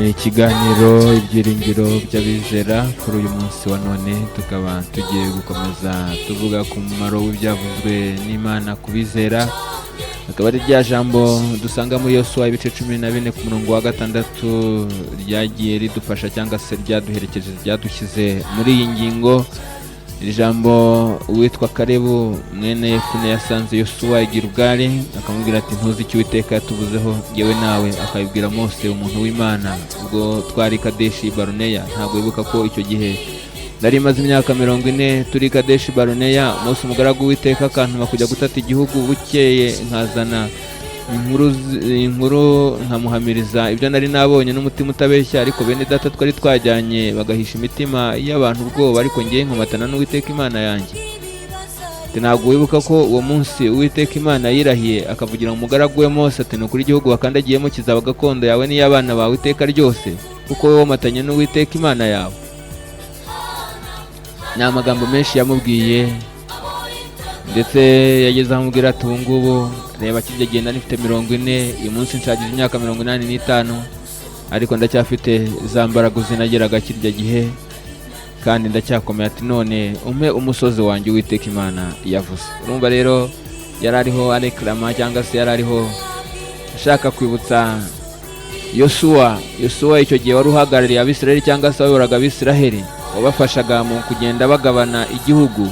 ikiganiro ibyiringiro by'abizera kuri uyu munsi wa none tukaba tugiye gukomeza tuvuga ku mumaro w'ibyavuzwe n'Imana kubizera. Akaba ari rya jambo dusanga muri Yosuwa ibice 14 ku murongo wa 6 ryagiye ridufasha cyangwa se ryaduherekeje ryadushyize muri iyi ngingo. Iri jambo uwitwa Kalebu mwene Yefune yasanze Yosuwa Gilgali akamubwira ati ntuzi icyo Uwiteka yatuvuzeho yewe nawe. Akabibwira Mose umuntu w'Imana ubwo twari Kadeshi Baruneya. Ntabwo wibuka ko icyo gihe nari maze imyaka 40 turi Kadeshi Baruneya. Mose umugaragu w'Uwiteka akantuma kujya gutata igihugu, bukeye nkazana inkuru nkamuhamiriza ibyo nari nabonye n'umutima utabeshya. Ariko bene data twari twajyanye bagahisha imitima y'abantu ubwoba, ariko ngiye nkomatana n'Uwiteka Imana yanjye. Ntabwo wibuka ko uwo munsi Uwiteka Imana yirahiye akavugira umugaragu we Mose ati nukuri igihugu wakandagiyemo kizaba gakondo yawe n'iy'abana bawe iteka ryose, kuko wowe womatanye n'Uwiteka Imana yawe. Ni amagambo menshi yamubwiye, ndetse yageze amubwira ati ubu ngubu reba kijya gihe nari mfite 40, uyu munsi nshagize imyaka 85, ariko ndacyafite za mbaraga zinageraga kirya gihe kandi ndacyakomeye. Ati none umpe umusozi wanjye Uwiteka Imana yavuze. Urumva rero yari ariho areklama cyangwa se yari ariho ashaka kwibutsa Yosuwa icyo gihe wari uhagarariye Abisirayeli cyangwa se wayoboraga Abisirayeli, wabafashaga mu kugenda bagabana igihugu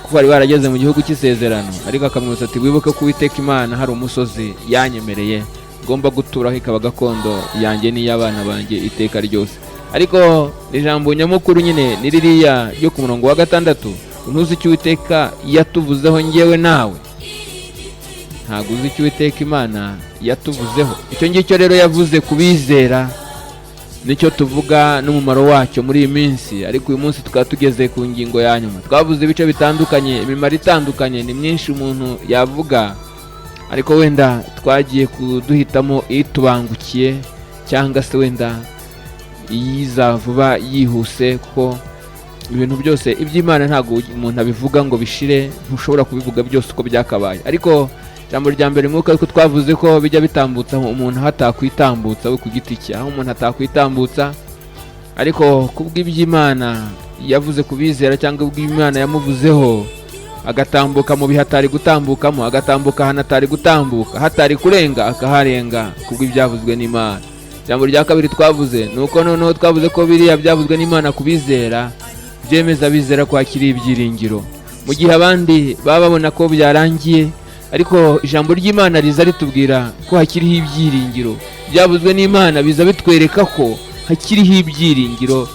kuko bari barageze mu gihugu cy'isezerano. Ariko akamwibutsa ati wibuke ko Uwiteka Imana hari umusozi yanyemereye ngomba guturaho, ikaba gakondo yanjye n'iy'abana banjye iteka ryose. Ariko ijambo nyamukuru nyine ni ririya ryo ku murongo wa 6, ntuzi icyo Uwiteka yatuvuzeho njyewe nawe. Ntabwo uzi icyo Uwiteka Imana yatuvuzeho. Icyo ngicyo rero yavuze kubizera nicyo tuvuga n'umumaro wacyo muri iyi minsi. Ariko uyu munsi tukaba tugeze ku ngingo ya nyuma. Twavuze ibice bitandukanye, imimaro itandukanye, ni myinshi umuntu yavuga, ariko wenda twagiye kuduhitamo itubangukiye cyangwa se wenda iyiza vuba yihuse, kuko ibintu byose iby'Imana ntabwo umuntu abivuga ngo bishire, ntushobora kubivuga byose uko byakabaye. Ariko ijambo rya mbere mwuka yuko twavuze ko bijya bitambutsa umuntu hatakwitambutsa we ku giti cye, aho umuntu hatakwitambutsa. Ariko kubw'iby'Imana yavuze kubizera cyangwa ubw'Imana yamuvuzeho, agatambuka mu bihe atari gutambukamo, agatambuka ahantu atari gutambuka, hatari kurenga akaharenga kubw'ibyavuzwe n'Imana. Ijambo rya kabiri twavuze nuko noneho twavuze ko biriya byavuzwe n'Imana kubizera byemeza bizera kwakira ibyiringiro, mu gihe abandi baba babona ko byarangiye. Ariko ijambo ry'Imana riza ritubwira ko hakiriho ibyiringiro. Byavuzwe n'Imana biza bitwereka ko hakiriho ibyiringiro,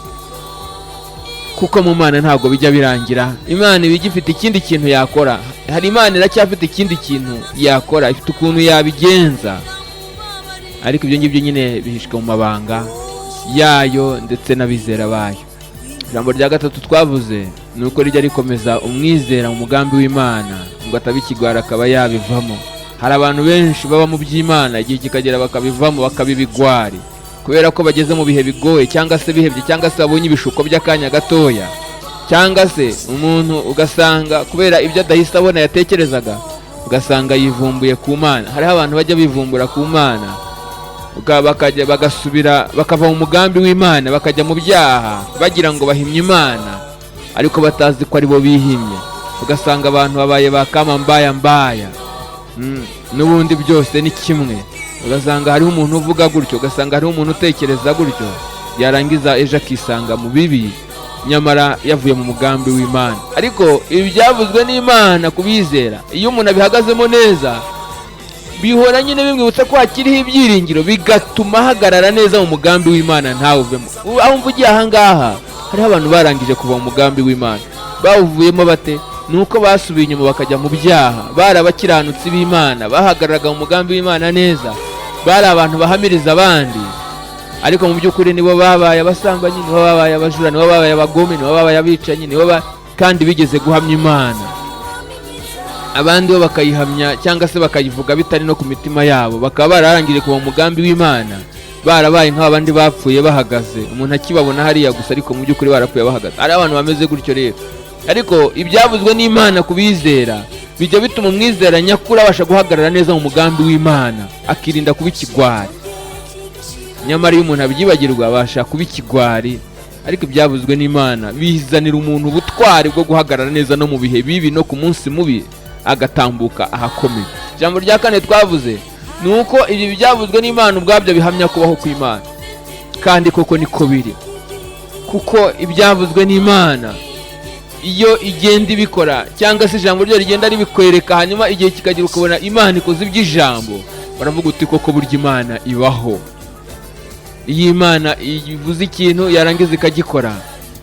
kuko mu Mana ntabwo bijya birangira. Imana iba igifite ikindi kintu yakora. Hari Imana iracyafite ikindi kintu yakora, ifite ukuntu yabigenza, ariko ibyo ngibyo nyine bihishwe mu mabanga yayo ndetse n'abizera bayo. Ijambo rya gatatu twavuze nuko rijya rikomeza umwizera mu mugambi w'Imana ngo atabikigwara akaba yabivamo. Hari abantu benshi baba mu by'Imana igihe kikagera bakabivamo bakabibigwari, kubera ko bageze mu bihe bigoye cyangwa se bihebye cyangwa se babonye ibishuko by'akanya gatoya, cyangwa se umuntu ugasanga kubera ibyo adahise abona yatekerezaga ugasanga yivumbuye ku Mana. Hariho abantu bajya bivumbura ku Mana bakajya bagasubira bakava mu mugambi w'Imana bakajya mu byaha bagira ngo bahimye Imana, ariko batazi ko ari bo bihimye. Ugasanga abantu babaye bakama mbaya n'ubundi byose ni kimwe. Ugasanga hariho umuntu uvuga gutyo, ugasanga hariho umuntu utekereza gutyo, yarangiza ejo akisanga mu bibi, nyamara yavuye mu mugambi w'Imana. Ariko ibi byavuzwe n'Imana kubizera, iyo umuntu abihagazemo neza, bihora nyine bimwibutsa ko hakiriho ibyiringiro, bigatuma ahagarara neza mu mugambi w'Imana ntawuvemo. Aho mvugiye ahangaha hariho abantu barangije kuva mu mugambi w'Imana. Bawuvuyemo bate? Nuko basubiye inyuma bakajya mu byaha. Bari abakiranutsi b'Imana, bahagararaga mu mugambi w'Imana neza, bari abantu bahamiriza abandi, ariko mu by'ukuri nibo babaye abasambanyi, nibo babaye abajura, nibo babaye abagome, nibo babaye abicanyi, kandi bigeze guhamya Imana. Abandi bo bakayihamya cyangwa se bakayivuga bitari no ku mitima yabo, bakaba bararangije kuva mu mugambi w'Imana, barabaye nk'abandi bapfuye bahagaze. Umuntu akibabona hariya gusa, ariko mu by'ukuri barapfuye bahagaze. Ari abantu bameze gutyo rero. Ariko ibyavuzwe n'Imana kubizera bijya bituma umwizera nyakuri abasha guhagarara neza mu mugambi w'Imana, akirinda kuba ikigwari. nyamara iyo umuntu abyibagirwa abasha kuba ikigwari. Ariko ibyavuzwe n'Imana bizanira umuntu ubutwari bwo guhagarara neza no mu bihe bibi no ku munsi mubi agatambuka ahakomeye. Ijambo rya kane twavuze nuko ibi byavuzwe n'Imana ubwabyo bihamya kubaho kw'Imana, kandi koko niko biri, kuko ibyavuzwe n'Imana iyo igenda ibikora cyangwa se ijambo ryo rigenda ribikwereka, hanyuma igihe kikagira ukabona Imana ikoze iby'ijambo, baravuga uti koko burya Imana ibaho. Iyi Imana ivuze ikintu yarangiza ikagikora,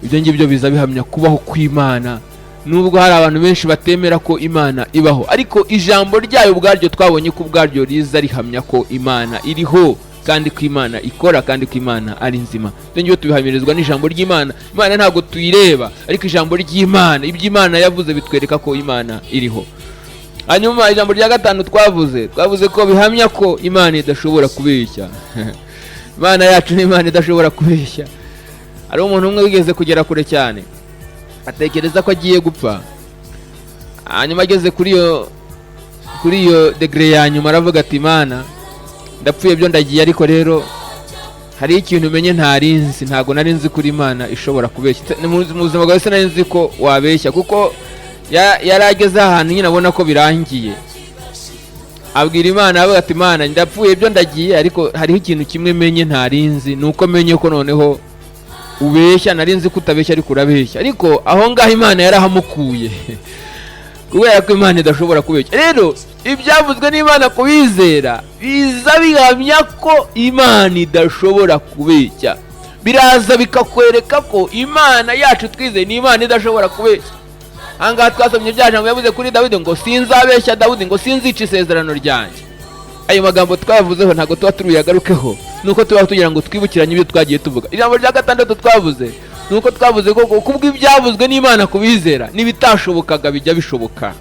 ibyo ngibyo biza bihamya kubaho kw'Imana. Nubwo hari abantu benshi batemera ko Imana ibaho, ariko ijambo ryayo ubwaryo twabonye ko ubwaryo riza rihamya ko Imana iriho, kandi ko Imana ikora, kandi ko Imana ari nzima. Ibyo ngibyo tubihamirizwa n'ijambo ry'Imana. Imana ntabwo tuyireba, ariko ijambo ry'Imana, iby'Imana yavuze bitwereka ko Imana iriho. Hanyuma ijambo rya gatanu twavuze ko bihamya ko Imana idashobora kubeshya. Imana yacu ni Imana idashobora kubeshya. Hari umuntu umwe wigeze kugera kure cyane, atekereza ko agiye gupfa, hanyuma ageze kuri iyo degree ya nyuma aravuga ati Imana ndapfuye byo ndagiye, ariko rero hari ikintu umenye ntarinzi, ntago nari nzi kuri Imana ishobora kubeshya. Mu buzima bwawe se nari nzi ko wabeshya, kuko yarageze ahantu nyine abona ko birangiye, abwira Imana avuga ati Imana ndapfuye byo ndagiye, ariko hariho ikintu kimwe menye ntarinzi, nuko menye ko noneho ubeshya. Nari nzi ko utabeshya ariko urabeshya. Ariko aho ngaho Imana yarahamukuye kubera ko Imana idashobora kubeshya. Rero ibyavuzwe n'Imana kubizera biza bihamya ko Imana idashobora kubeshya, biraza bikakwereka ko Imana yacu twizeye ni Imana idashobora kubeshya. Ahangaha twasomye bya jambo yavuze kuri Dawidi ngo sinzabeshya Dawidi, ngo sinzica isezerano ryanjye. Ayo magambo twavuzeho ntabwo tuba turuyagarukeho, nuko tuba tugira ngo twibukiranye ibyo twagiye tuvuga. Ijambo rya gatandatu twavuze nuko twavuze ko kubwo ibyavuzwe n'Imana kubizera n'ibitashobokaga bijya bishoboka,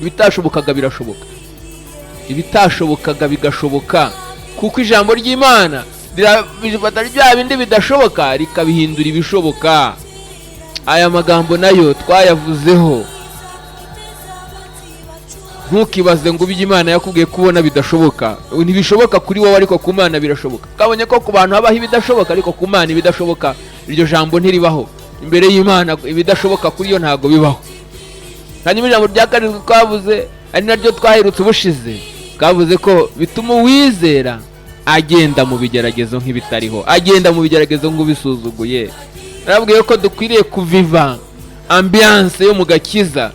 ibitashobokaga birashoboka, ibitashobokaga bigashoboka, kuko ijambo ry'Imana rifata bya bindi bidashoboka rikabihindura ibishoboka. Aya magambo nayo twayavuzeho. Ntukibaze ngo iby'Imana yakubwiye kubona bidashoboka, ntibishoboka kuri wowe ariko ku Mana birashoboka. Kabonye ko ku bantu habaho ibidashoboka, ariko ku Mana ibidashoboka iryo jambo ntiribaho. Imbere y'Imana ibidashoboka kuri yo ntago bibaho. Hanyuma ijambo rya karindwi twavuze, ari naryo twaherutse ubushize, twavuze ko bituma uwizera agenda mu bigeragezo nk'ibitariho, agenda mu bigeragezo nk'ubisuzuguye. Narabwiye ko dukwiriye kuviva ambiance yo mu gakiza.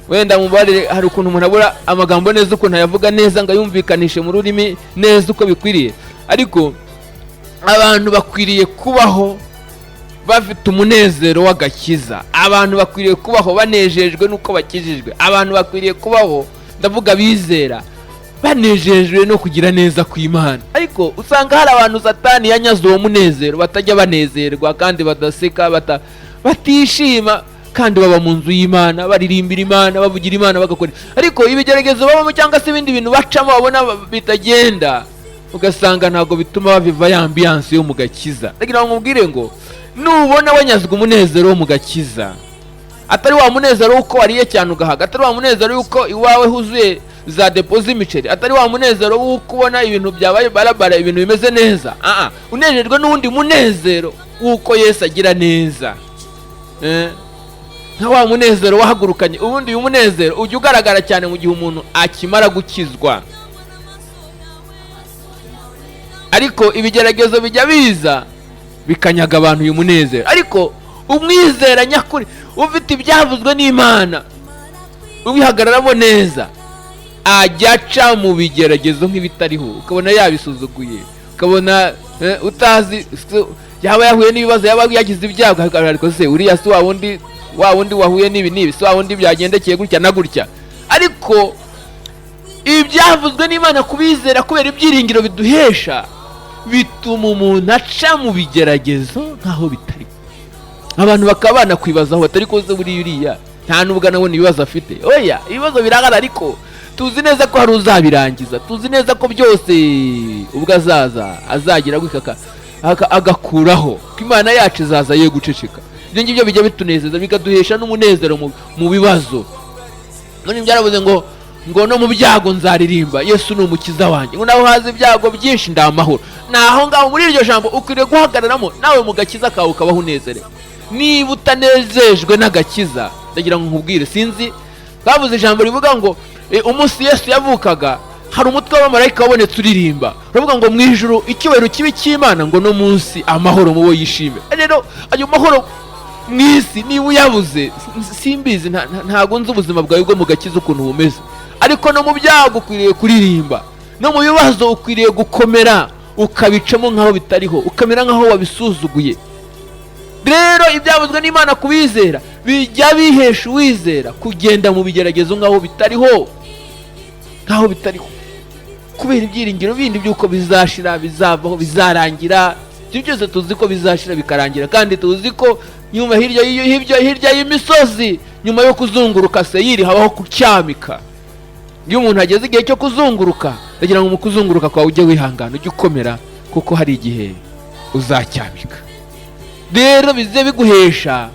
Wenda mubarire hari ukuntu umuntu abura amagambo neza, ukuntu ayavuga neza ngo yumvikanishe mu rurimi neza uko bikwiriye, ariko abantu bakwiriye kubaho bafite umunezero w'agakiza. Abantu bakwiriye kubaho banejejwe nuko bakijijwe. Abantu bakwiriye kubaho, ndavuga bizera, banejejwe no kugira neza kw'Imana. Ariko usanga hari abantu Satani yanyaze uwo munezero, batajya banezerwa kandi badaseka, batishima, kandi baba mu nzu y'Imana, baririmbira Imana, bavugira Imana, bagakora. Ariko ibigeragezo babamo cyangwa se ibindi bintu bacamo babona bitagenda, ugasanga ntago bituma baviva ya ambiance yo mu gakiza. Ndagira ngo mubwire ngo nubona wanyazwe umunezero wo mu gakiza, atari wa munezero uko wariye cyane ugahaga, atari wa munezero yuko iwawe huzuye za depo z'imiceri, atari wa munezero w'uko ubona ibintu byabaye barabara, ibintu bimeze neza, unejejwe n'undi munezero w'uko Yesu agira neza. Nka wa munezero wahagurukanye. Ubundi uyu munezero ujya ugaragara cyane mu gihe umuntu akimara gukizwa, ariko ibigeragezo bijya biza bikanyaga abantu uyu munezero. Ariko umwizera nyakuri ufite ibyavuzwe n'Imana, ubihagararamo neza, ajya aca mu bigeragezo nk'ibitariho, ukabona yabisuzuguye, ukabona utazi yaba yahuye n'ibibazo, yaba yagize ibyago, ariko se uriya si wa wundi wahuye n'ibi, si wa wundi byagendekeye gutya na gutya. Ariko ibyavuzwe n'Imana kubizera kubera ibyiringiro biduhesha, bituma umuntu aca mu bigeragezo nkaho bitari. Abantu bakaba banakwibazaho batari koze buriya nta nubwo nabona ibibazo afite. Oya, ibibazo biragara, ariko tuzi neza ko hari uzabirangiza, tuzi neza ko byose ubwo azagira gwikaka agakuraho, ko Imana yacu izaza ye guceceka. Ibyo ngibyo bijya bitunezeza, bikaduhesha n'umunezero mu bibazo. None byaravuze ngo ngo no mu byago nzaririmba, Yesu ni umukiza wanjye, ngo naho haza ibyago byinshi ndamahoro. Naho ngaho muri iryo jambo ukwiriye guhagararamo nawe mu gakiza kawe ukabaho unezerewe. Niba utanezejwe n'agakiza, ndagira ngo nkubwire, sinzi bavuze ijambo rivuga ngo umunsi Yesu yavukaga hari umutwe w'abamarayika wabonetse uririmba, uravuga ngo mu ijuru icyubahiro kibi cy'Imana, ngo no munsi amahoro mu bo yishime. Rero ayo mahoro mu isi niba uyabuze, simbizi, ntago nzi ubuzima bwawe bwo mu gakiza ukuntu bumeze, ariko no mu byago ukwiriye kuririmba, no mu bibazo ukwiriye gukomera ukabicamo nkaho bitariho, ukamera nkaho wabisuzuguye. Rero ibyavuzwe n'Imana kubizera bijya bihesha uwizera kugenda mu bigeragezo nkaho bitariho, kubera ibyiringiro bindi by'uko bizashira, bizavaho, bizarangira. Ibyo byose tuzi ko bizashira bikarangira, kandi tuzi ko nyuma hirya y'imisozi, nyuma yo kuzunguruka Seyiri habaho kucyamika. Iyo umuntu ageze igihe cyo kuzunguruka, ndagira ngo mu kuzunguruka kwawe ujye wihangana, ujye ukomera, kuko hari igihe uzacyamika. Rero bize biguhesha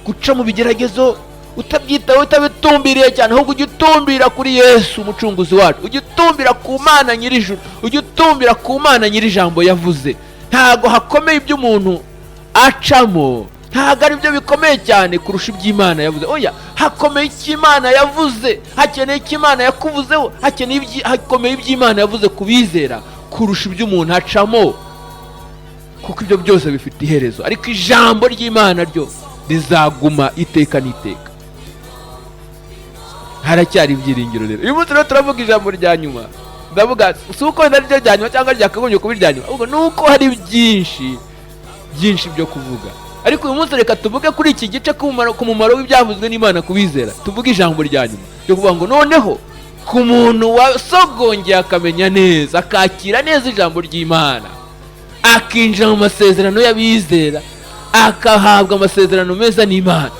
guca mu bigeragezo utabyitaho, utabitumbiriye cyane, ahubwo ujye utumbira kuri Yesu umucunguzi wacu, ujye utumbira ku Mana nyir'ijuru, ujye utumbira ku Mana nyir'ijambo yavuze. Ntago hakomeye ibyo umuntu acamo, ntago ari byo bikomeye cyane kurusha iby'Imana yavuze. Oya, hakomeye icyo Imana yavuze, hakeneye icyo Imana yakuvuzeho, hakomeye iby'Imana yavuze kubizera kurusha ibyo umuntu acamo, kuko ibyo byose bifite iherezo, ariko ijambo ry'Imana ryo rizaguma iteka n'iteka. Haracyari ibyiringiro rero. Uyu munsi rero turavuga ijambo rya nyuma, ndavuga si uko naryo rya nyuma cyangwa ryakagombye kuba irya nyuma, ahubwo nuko hari byinshi byo kuvuga. Ariko uyu munsi reka tuvuge kuri iki gice ku mumaro w'ibyavuzwe n'Imana kubizera. Tuvuge ijambo rya nyuma ryo kuvuga ngo noneho ku muntu wasogongeye akamenya neza, akakira neza ijambo ry'Imana, akinjira mu masezerano y'abizera, akahabwa amasezerano meza n'Imana,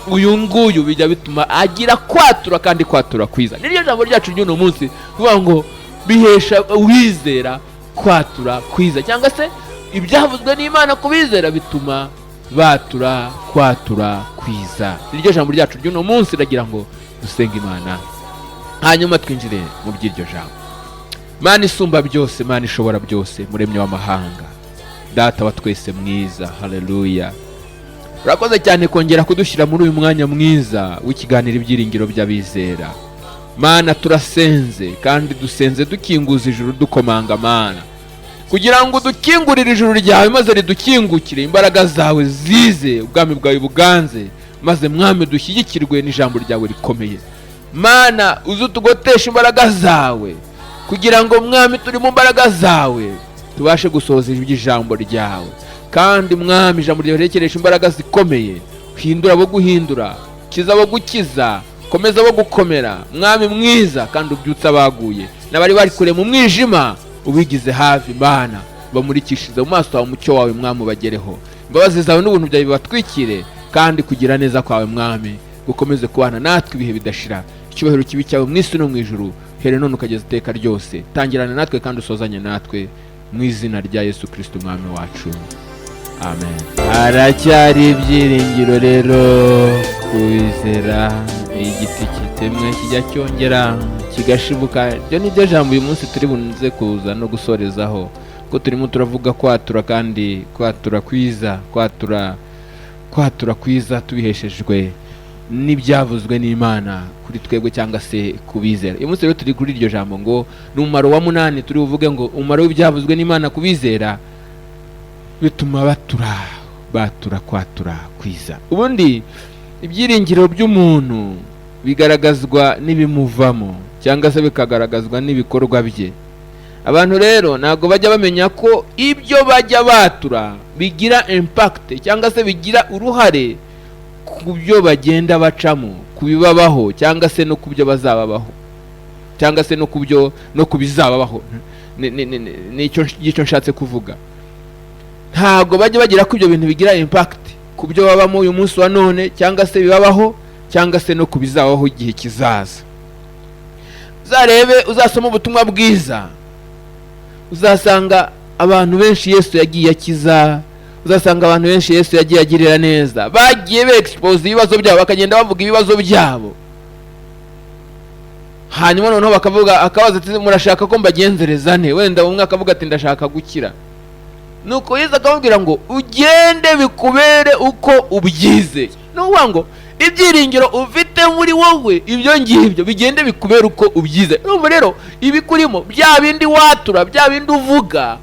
uyu nguyu bijya bituma agira kwatura, kandi kwatura kwiza. Niryo jambo ryacu ry'uno munsi, kuvuga ngo bihesha uwizera kwatura kwiza, cyangwa se ibyavuzwe n'Imana kubizera bituma batura kwatura kwiza. Niryo jambo ryacu ry'uno munsi, ndagira ngo dusenge Imana hanyuma twinjire mu by'iryo jambo. Mana isumba byose, Mana ishobora byose, muremyi w'amahanga, Data wa twese mwiza, haleluya. Urakoze cyane kongera kudushyira muri uyu mwanya mwiza w'ikiganiro ibyiringiro by'abizera. Mana turasenze, kandi dusenze dukinguza ijuru, dukomanga Mana, kugira ngo dukingurire ijuru ryawe maze ridukingukire, imbaraga zawe zize, ubwami bwawe buganze, maze Mwami dushyigikirwe n'ijambo ryawe rikomeye. Mana uzutugotesha imbaraga zawe, kugira ngo Mwami turi mu mbaraga zawe tubashe gusohoza iby'ijambo ryawe, kandi Mwami ijambo ryawe rirekeresha imbaraga zikomeye, hindura abo guhindura, kiza abo gukiza, komeza abo gukomera, Mwami mwiza, kandi ubyutsa abaguye n'abari bari kure mu mwijima, ubigize hafi Mana, bamurikishize mu maso hawe umucyo wawe Mwami ubagereho. Imbabazi zawe n'ubuntu byawe bibatwikire, kandi kugira neza kwawe Mwami gukomeze kubana natwe ibihe bidashira. Icyubahiro kibi cyawe mu isi no mu ijuru, here none ukageza iteka ryose. Tangirana natwe kandi usozanye natwe, mu izina rya Yesu Kristo Umwami wacu, amen. Haracyari ibyiringiro rero kwizera, igiti kitemwe kijya cyongera kigashibuka. Ryo ni ryo jambo uyu munsi turi bunze kuza no gusorezaho, ko turimo turavuga kwatura, kandi kwatura kwiza, kwatura kwiza tubiheshejwe n'ibyavuzwe n'Imana kuri twebwe cyangwa se kubizera. Uyu munsi rero turi kuri iryo jambo ngo numaro wa 8, turi buvuge ngo umumaro w'ibyavuzwe n'Imana kubizera bituma batura kwatura kwiza. Ubundi ibyiringiro by'umuntu bigaragazwa n'ibimuvamo, cyangwa se bikagaragazwa n'ibikorwa bye. Abantu rero ntago bajya bamenya ko ibyo bajya batura bigira impact, cyangwa se bigira uruhare ku byo bagenda bacamo, kubibabaho, cyangwa se no kubyo bazababaho, cyangwa se no kubizababaho. Nicyo nshatse kuvuga. Ntago bajya bagira ko ibyo bintu bigira impact ku byo babamo uyu munsi wa none, cyangwa se bibabaho, cyangwa se no kubizabaho igihe kizaza. Uzarebe, uzasoma ubutumwa bwiza, uzasanga abantu benshi Yesu yagiye akiza, uzasanga abantu benshi Yesu yagiye agirira neza, bagiye be expose ibibazo byabo, bakagenda bavuga ibibazo byabo. hanyuma noneho bakavuga akabaza ati murashaka ko mbagenzereza nte, wenda umwe akavuga ati ndashaka gukira. Nuko Yesu akamubwira ngo ugende bikubere uko ubyize. Nuvuga ngo ibyiringiro ufite muri wowe ibyo ngibyo bigende bikubera uko ubyize. Urumva rero ibikurimo bya bindi watura, bya bindi uvuga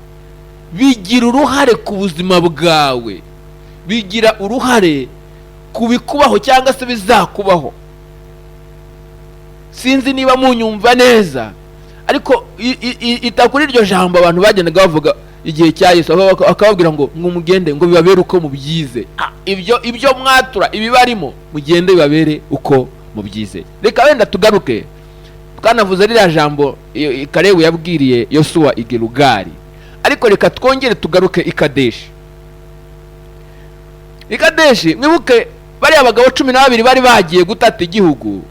bigira uruhare ku buzima bwawe, bigira uruhare ku bikubaho cyangwa se bizakubaho. Sinzi niba munyumva neza, ariko itakuri iryo jambo abantu bagendaga bavuga igihe cya Yesu akababwira ngo mugende ngo bibabere uko mubyize. Ibyo mwatura ibibarimo mugende bibabere uko mubyize. Reka wenda tugaruke twanavuze ririya jambo Kalebu yabwiriye Yosuwa i Gilugari, ariko reka twongere tugaruke i Kadeshi. Mwibuke bariya abagabo 12 bari bagiye gutata igihugu,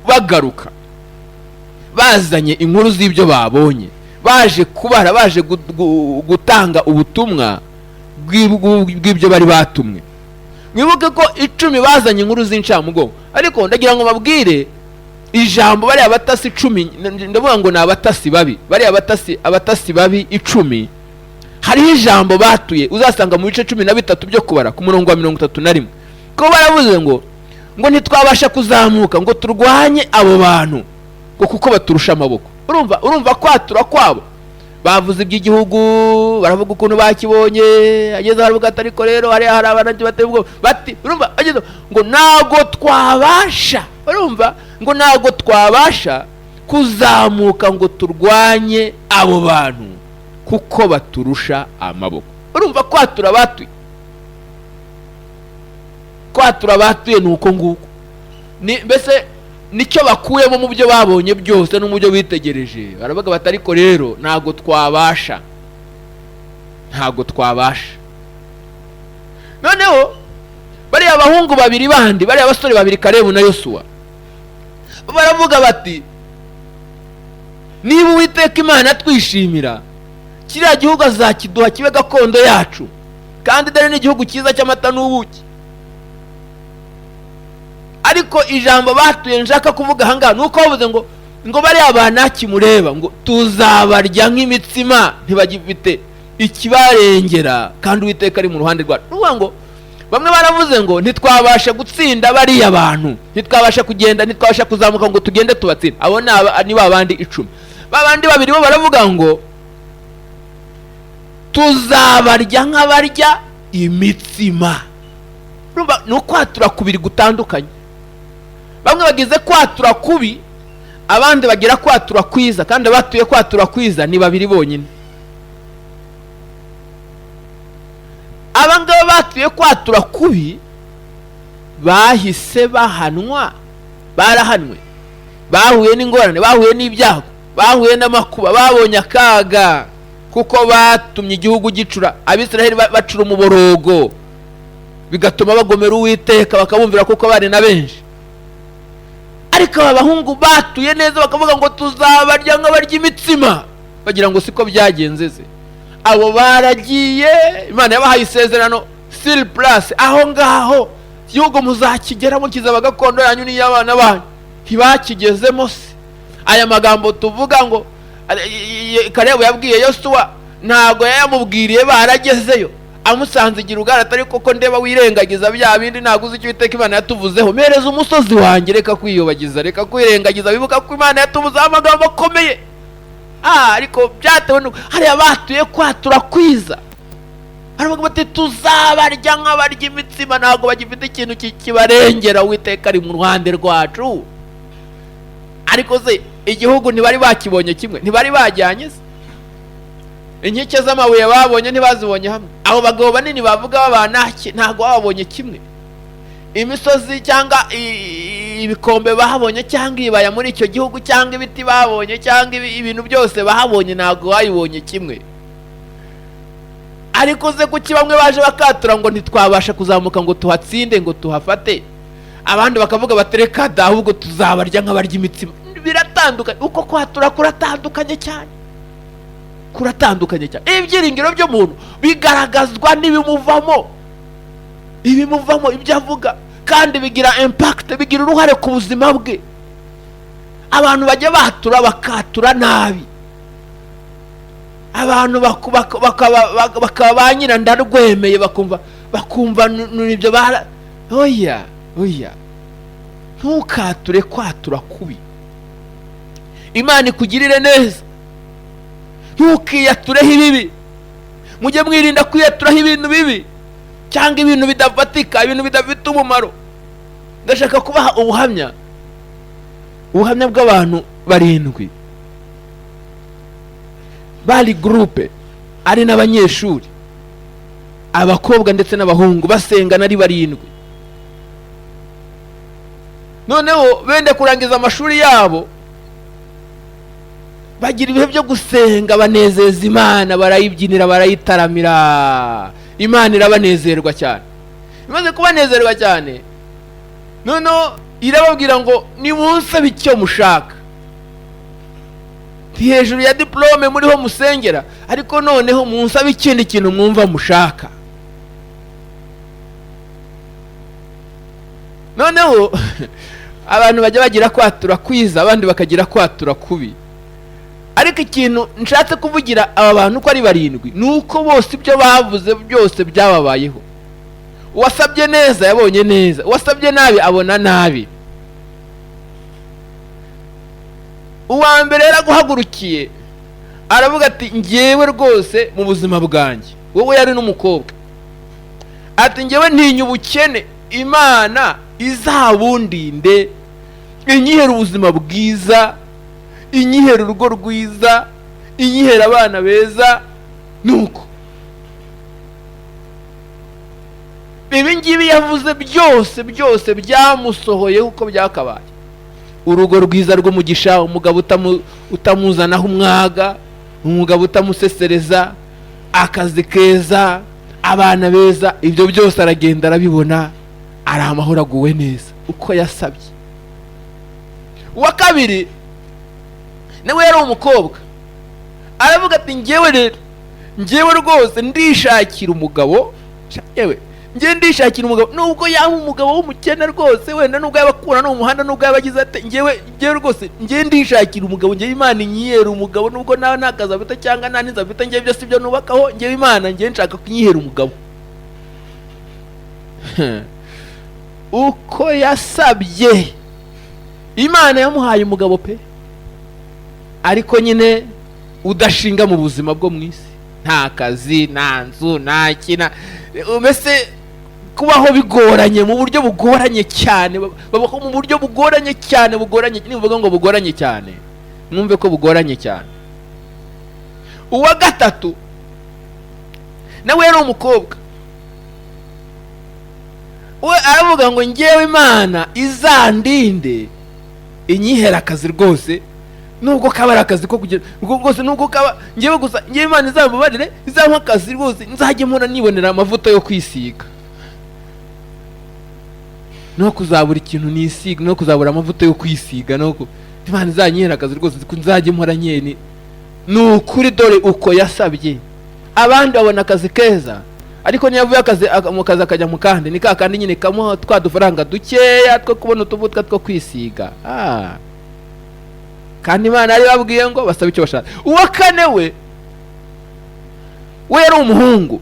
bagaruka bazanye inkuru z'ibyo babonye, baje kubara, baje gutanga ubutumwa bw'ibyo bari batumwe. Mwibuke ko 10 bazanye inkuru z'incamugongo, ariko ndagira ngo babwire ijambo bariya abatasi 10, ndavuga ngo ni abatasi babi, bariya abatasi babi 10, hariho ijambo batuye uzasanga mu bice 13 byo kubara ku murongo wa 31, ko baravuze ngo ntitwabasha kuzamuka ngo turwanye abo bantu ngo kuko baturusha amaboko. Urumva kwatura kwabo, bavuze iby'igihugu, baravuga ukuntu bakibonye, ageze haravuga ati ariko rero hari abantu batebwo bati, urumva ageze ngo nago twabasha, urumva ngo nago twabasha kuzamuka ngo turwanye abo bantu kuko baturusha amaboko. Urumva kwatura batuye nuko nguko, mbese nicyo bakuyemo mu byo babonye byose no mu byo bitegereje. Baravuga bati ariko rero ntago twabasha. Noneho bariya abahungu babiri bandi, bariya abasore babiri Kalebu na Yosuwa, baravuga bati niba Uwiteka Imana twishimira, kiriya gihugu azakiduha kibe gakondo yacu, kandi dore n'igihugu cyiza cy'amata n'ubuki. Ariko ijambo batuye nshaka kuvuga ahangaha nuko bavuze ngo bari abantu mureba ngo tuzabarya nk'imitsima ntibagifite ikibarengera, kandi Uwiteka ari mu ruhande rwacu. Nuvuga ngo bamwe baravuze ngo ntitwabasha gutsinda bariya abantu, ntitwabasha kugenda, ntitwabasha kuzamuka ngo tugende tubatsinda. Abo ni babandi 10. Babandi babiri bo baravuga ngo tuzabarya nk'abarya imitsima. Urumva no kwatura kubiri gutandukanye. Bamwe bagize kwatura kubi, abandi bagira kwatura kwiza, kandi batuye kwatura kwiza ni babiri bonyine. Abangaba batuye kwatura kubi bahise bahanwa, barahanwe, bahuye n'ingorane, bahuye n'ibyago, bahuye n'amakuba, babonye akaga kuko batumye igihugu gicura, Abisiraheli bacura umuborogo, bigatuma bagomera Uwiteka bakabumvira kuko bari na benshi. Ariko abahungu batuye neza bakavuga ngo tuzabarya nk'abarya imitsima, bagira ngo siko byagenzeze. Abo baragiye, Imana yabahaye isezerano sur place, aho ngaho igihugu muzakigeramo kizaba gakondo yanyu n'iy'abana banyu. Ntibakigezemo se. Aya magambo tuvuga ngo Kalebu yabwiye Yosuwa ntago yamubwiriye baragezeyo, amusanze Gilugari atari koko ndeba wirengagiza bya bindi ntago uzi icyo Uwiteka Imana yatuvuzeho, mereza umusozi wanjye, reka kwiyobagiza, reka kwirengagiza, bibuka ko Imana yatuvuzeho amagambo akomeye. Ariko byatewe hari abatuye kwatura kwiza, baravuga bati tuzabarya nk'abarya imitsima, ntago bagifite ikintu kibarengera, Uwiteka ari mu ruhande rwacu. Ariko se igihugu ntibari bakibonye kimwe, ntibari bajyanye se? Inkike z'amabuye babonye ntibazibonye hamwe. Abo bagabo banini bavuga babanaki ntago babonye kimwe. Imisozi cyangwa ibikombe bahabonye cyangwa ibaya muri icyo gihugu cyangwa ibiti babonye cyangwa ibintu byose bahabonye ntago bayibonye kimwe. Ariko ze kuki bamwe baje bakatura ngo ntitwabasha kuzamuka ngo tuhatsinde ngo tuhafate, abandi bakavuga batereka ahubwo tuzabarya nk'abarya imitsima. Biratandukanye, uko kwatura kuratandukanye cyane. Ibyiringiro by'umuntu bigaragazwa n'ibimuvamo, ibyo avuga, kandi bigira impact, bigira uruhare ku buzima bwe. abantu bajya batura bakatura nabi, abantu bakaba ba nyina ndarwemeye bakumva nibyo oya ntukature kwatura kubi. Imana ikugirire neza, ntukiyatureho ibibi. Mujye mwirinda kwiyaturaho ibintu bibi cyangwa ibintu bidafatika, ibintu bidafite umumaro. Ndashaka kubaha ubuhamya bw'abantu 7 bari groupe, ari n'abanyeshuri, abakobwa ndetse n'abahungu, basengana ari 7. Noneho bende kurangiza amashuri yabo, bagira ibihe byo gusenga, banezeza Imana, barayibyinira, barayitaramira. Imana irabanezerwa cyane. Imaze kubanezerwa cyane, noneho irababwira ngo nimunsabe icyo mushaka. Ti hejuru ya diplome muriho musengera, ariko noneho munsabe ikindi kintu mwumva mushaka. Noneho abantu bajya bagira kwatura kwiza, abandi bakagira kwatura kubi. Ariko ikintu nshatse kuvugira aba bantu ko ari 7 nuko bose ibyo bavuze byose byababayeho. Uwasabye neza yabonye neza, uwasabye nabi abona nabi. Uwa mbere yaraguhagurukiye aravuga ati ngewe rwose mu buzima bwanjye, wowe yari n'umukobwa, ati ngewe ntinya ubukene, Imana izabundinde, inyihera ubuzima bwiza, inyihera urugo rwiza, inyihera abana beza. Nuko ibi ngibi yavuze byose byamusohoye uko byakabaye. Urugo rwiza rw'umugisha, umugabo utamuzanaho umwaga, umugabo utamusesereza, akazi keza, abana beza, ibyo byose aragenda arabibona, ari amahoro, aguwe neza uko yasabye. Uwa kabiri nawe yari umukobwa, aravuga ati ngewe rwose ndishakira umugabo, ndishakira umugabo, nubwo yaba umugabo w'umukene rwose, wenda nubwo yabakura no mu muhanda, nubwo yabagize ate, ngewe rwose ndishakira umugabo, ngewe Imana inyihera umugabo, nubwo nawe nakaza afite cyangwa nta niza afite, ngewe byose ibyo nubakaho, ngewe Imana nshaka kunyihera umugabo. Uko yasabye, Imana yamuhaye umugabo pe, ariko nyine udashinga mu buzima bwo mu isi, nta kazi, nta nzu, nta kina, mbese kubaho bigoranye, mu buryo bugoranye cyane, babaho mu buryo bugoranye cyane, nivuga ngo bugoranye cyane, mwumve ko bugoranye cyane. Uwa gatatu nawe yari umukobwa, we aravuga ngo ngewe Imana izandinde, inyihera akazi rwose, nubwo kaba ari akazi ko kugira rwose, nubwo kaba ngewe gusa, ngewe Imana izamubarire, izampa akazi rwose, nzajye mpora nibonera amavuta yo kwisiga, no kuzabura ikintu nisiga, no kuzabura amavuta yo kwisiga, no Imana izanyihera akazi rwose, nzajye mpora nyene. Nukuri dore uko yasabye. Abandi babona akazi keza, ariko niyavuye mu kazi akajya mu kandi, ni kakandi nyine kamuha twa dufaranga dukeya two kubona utuvutka two kwisiga. Kandi Imana yari babwiye ngo basabe icyo bashaka. Uwa kane we yari umuhungu,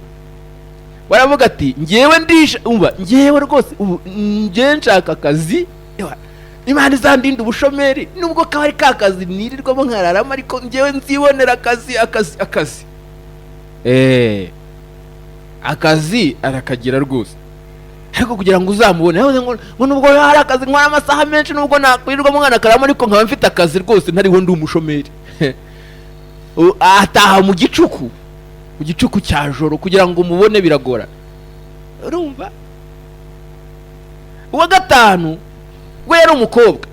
baravuga ati ngewe rwose ngewe nshaka akazi, Imana izandinde ubushomeri, nubwo kaba ari kakazi nirirwamo nkararama, ariko ngewe nzibonera akazi. Akazi arakagira rwose, ariko kugira ngo uzamubone, ngo nubwo hari akazi nkora amasaha menshi, nubwo nakwirirwamo nkanakarama, ariko nkaba mfite akazi rwose, ntariho ndi umushomeri. Ataha mu gicuku cya joro kugira ngo umubone biragora, urumva. Uwa gatanu we yari umukobwa,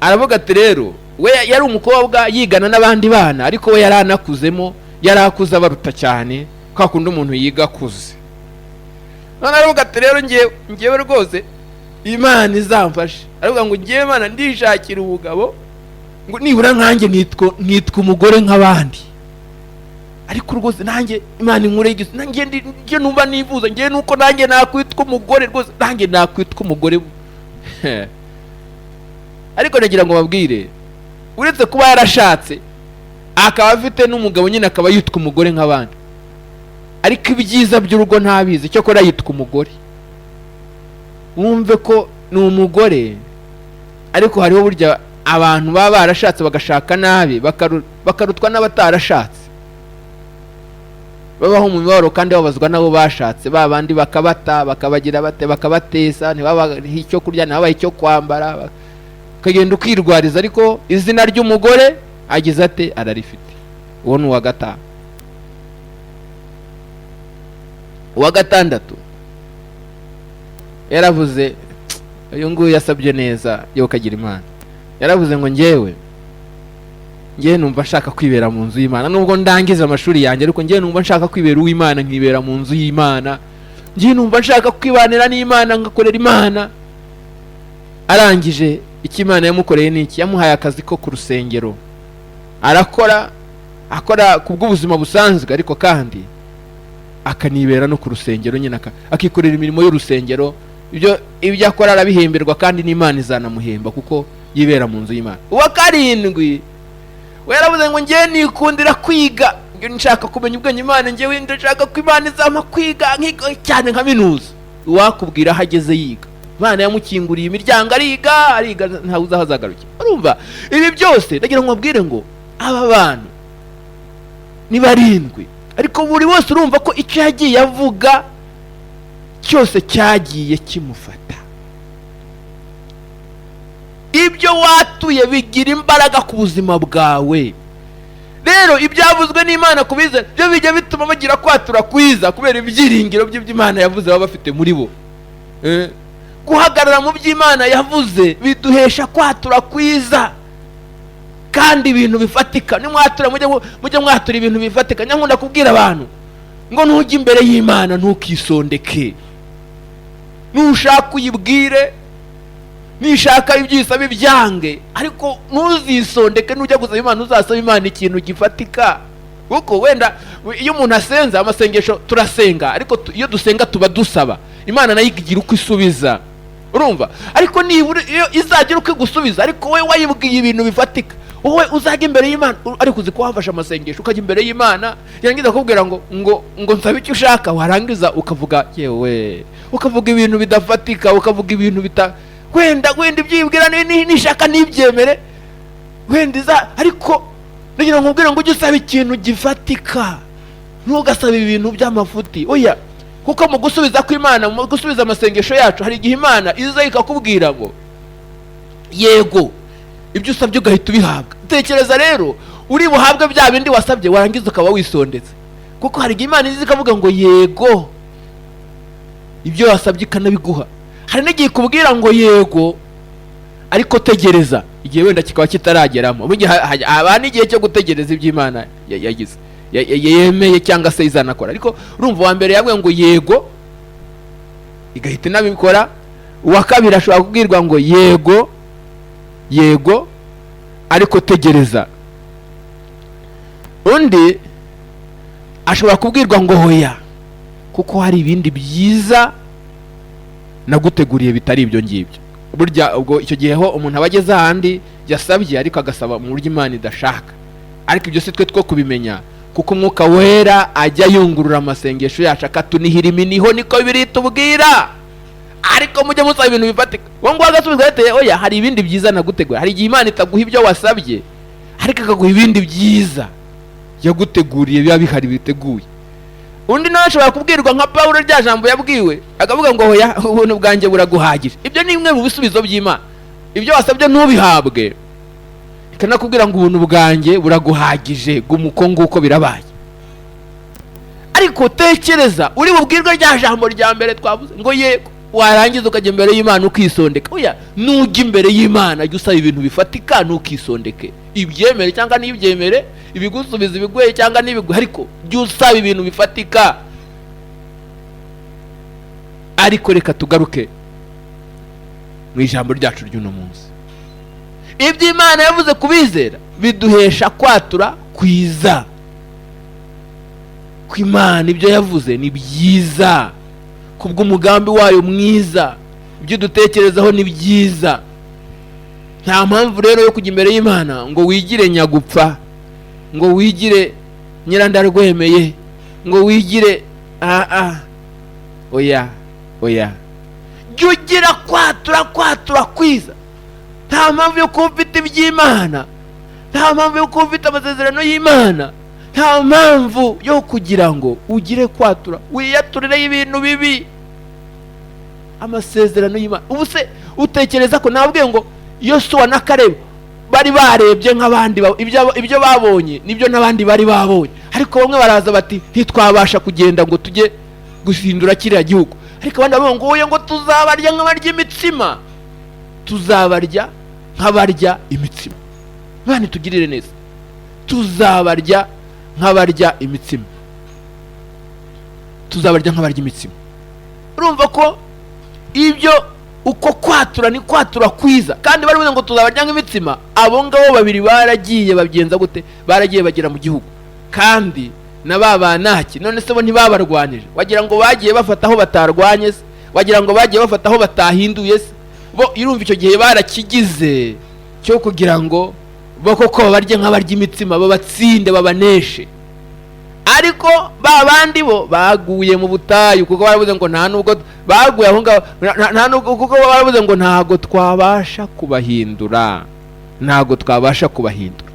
aravuga ati rero we yari umukobwa yigana n'abandi bana, ariko we yari anakuzemo, yari akuze abaruta cyane, kwa kundi umuntu yiga akuze. None aravuga ati rero ngewe rwose Imana izamfashe, aravuga ngo ngewe Imana ndishakira umugabo, ngo nibura nkanjye nitwa umugore nk'abandi, ariko rwose nanjye Imana inkurege, nanjye nje numva nifuza, ngewe nuko nanjye nakwitwa umugore rwose, nanjye nakwitwa umugore. ariko nagira ngo babwire, uretse kuba yarashatse akaba afite n'umugabo nyine akaba yitwa umugore nk'abandi, ariko ibyiza by'urugo ntabizi, cyo kora yitwa umugore. Wumve ko ni umugore, ariko hariho burya abantu baba barashatse bagashaka nabi bakarutwa n'abatarashatse, babaho mu mibabaro kandi babazwa nabo bashatse, babandi bakabata bakabagira bate bakabatesa, ntibabaha icyo kurya ntibabaha icyo kwambara, ukagenda ukirwariza, ariko izina ry'umugore agize ate ararifite. Uwo ni uwa gatanu. Uwa gatandatu yaravuze, uyu nguyu yasabye neza yo kagira Imana, yaravuze ngo njyewe numva nshaka kwibera mu nzu y'Imana, nubwo ndangiza amashuri yanjye, ariko njyewe numva nshaka kwibera uw'Imana, nkibera mu nzu y'Imana, njyewe numva nshaka kwibanira n'Imana, ngakorera Imana. Arangije icyo Imana yamukoreye ni iki? Yamuhaye akazi ko ku rusengero, akora kubw'ubuzima busanzwe, ariko kandi akanibera no ku rusengero nyine, akikorera imirimo y'urusengero. Ibyo akora arabihemberwa, kandi n'Imana izanamuhemba kuko yibera mu nzu y'Imana. Uwa karindwi we yaravuze ngo njyewe nikundira kwiga, nshaka kumenya ubwenge Imana, njyewe ndashaka ko Imana izampa kwiga cyane nka minuza. Uwakubwira aho ageze yiga, Imana yamukinguriye imiryango, ariga ntawe uzi aho azagarukira. Urumva ibi byose ndagira ngo mbabwire ngo aba bantu ni barindwi, ariko buri wese urumva ko icyo yagiye avuga cyose cyagiye kimufata. Ibyo watuye bigira imbaraga ku buzima bwawe. Rero ibyavuzwe n'Imana ku bizera byo bijya bituma bagira kwatura kwiza, kubera ibyiringiro by'Imana yavuze baba bafite muri bo. Guhagarara mu by'Imana yavuze biduhesha kwatura kwiza, kandi ibintu bifatika. Nimwatura mujye mwatura ibintu bifatika. Nyankunda kubwira abantu ngo ntujye imbere y'Imana ntukisondeke, nushaka uyibwire, nishaka ibyisaba ibyange, ariko ntuzisondeke. Nujya gusaba Imana uzasaba Imana ikintu gifatika, kuko wenda iyo umuntu asenza amasengesho turasenga, ariko iyo dusenga tuba dusaba Imana nayo igira uko isubiza. Urumva? Ariko nibura iyo izagira uko igusubiza, ariko we wayibwiye ibintu bifatika, wowe uzajya imbere y'Imana, ariko uzi ko wafashe amasengesho ukajya imbere y'Imana, yangiza kubwira ngo nsabe icyo ushaka, warangiza ukavuga yewe, ukavuga ibintu bidafatika, ukavuga ibintu wenda ibyibwira nishaka nibyemere, wenda ariko nagira ngo nkubwire ngo ujye usaba ikintu gifatika, ntugasabe ibintu by'amafuti. Oya, kuko mu gusubiza kw'Imana, mu gusubiza amasengesho yacu, hari igihe Imana iza ikakubwira ngo yego, ibyo usabye ugahita ubihabwa. Tekereza rero, uri buhabwe bya bindi wasabye, warangiza ukaba wisondetse, kuko hari igihe Imana iza ikavuga ngo yego, ibyo wasabye ikanabiguha. Hari n'igihe ikubwira ngo yego, ariko tegereza, igihe wenda kikaba kitarageramo. Haba n'igihe cyo gutegereza iby'Imana yagize yemeye cyangwa se izanakora. Ariko urumva uwa mbere yabwiye ngo yego, igahita inabikora. Uwa kabiri ashobora kubwirwa ngo yego, ariko tegereza. Undi ashobora kubwirwa ngo hoya, kuko hari ibindi byiza naguteguriye bitari ibyo ngibyo. Burya ubwo icyo gihe ho umuntu aba ageze ahandi yasabye, ariko agasaba mu buryo Imana idashaka. Ariko ibyo si twe two kubimenya, kuko Umwuka Wera ajya yungurura amasengesho yacu, akatunihira iminiho, niko Bibiliya itubwira. Ariko mujye musaba ibintu bifatika. Wowe ngo agasubizwa ate? Oya, hari ibindi byiza nagutegura. Hari igihe Imana itaguha ibyo wasabye, ariko akaguha ibindi byiza yaguteguriye, biba bihari biteguye. Undi nawe ashobora kubwirwa nka Pawulo rya jambo yabwiwe, akavuga ngo hoya, ubuntu bwanjye buraguhagije. Ibyo ni bimwe mu bisubizo by'Imana. Ibyo wasabye ntubihabwe, ikanakubwira ngo ubuntu bwanjye buraguhagije, gumuko nguko birabaye. Ariko tekereza, uri bubwirwe rya jambo rya mbere twavuze ngo yego, warangiza ukajya imbere y'Imana ukisondeka. Oya, nujya imbere y'Imana jya usaba ibintu bifatika, ntukisondeke. Ibyemere cyangwa n'ibyemere, ibigusubiza ibigweye cyangwa n'ibigwe, ariko jya usaba ibintu bifatika. Ariko reka tugaruke mu ijambo ryacu ry'uno munsi. Ibyo Imana yavuze kubizera biduhesha kwatura kwiza. Ko Imana ibyo yavuze ni byiza, kubw'umugambi wayo mwiza, ibyo dutekerezaho ni byiza. nta mpamvu rero yo kujya imbere y'Imana ngo wigire nyagupfa, ngo wigire nyirandarwemeye, ngo wigire oya jya ugira kwatura kwiza. nta mpamvu yo kuba ufite iby'Imana, nta mpamvu yo kuba ufite amasezerano y'Imana, nta mpamvu yo kugira ngo ugire kwatura wiyaturire ibintu bibi. Amasezerano y'Imana, ubu se utekereza ko nabwiye ngo Yosuwa na Kalebu bari barebye nk'abandi, ibyo babonye nibyo n'abandi bari babonye, ariko bamwe baraza bati ntitwabasha kugenda ngo tujye gusindura kiriya gihugu, ariko abandi bavuga ngo oya, ngo tuzabarya nk'abarya imitsima, tuzabarya nk'abarya imitsima. Bane tugirire neza, tuzabarya nk'abarya imitsima, tuzabarya nk'abarya imitsima. Urumva ko ibyo uko kwatura ni kwatura kwiza, kandi bari ngo tuzabarya nk'imitsima. Abo ngabo babiri baragiye babigenza gute? Baragiye bagera mu gihugu, kandi na babanaki none se bo ntibabarwanije? Wagira ngo bagiye bafata aho batarwanye se? Wagira ngo bagiye bafata aho batahinduye se? Bo irumva icyo gihe barakigize cyo kugira ngo bo koko barye nk'abarya imitsima, babatsinde babaneshe. Ariko babandi bo baguye mu butayu, kuko baravuze ngo nta nubwo baguye aho ngaho, nta nubwo, kuko baravuze ngo ntago twabasha kubahindura, ntago twabasha kubahindura.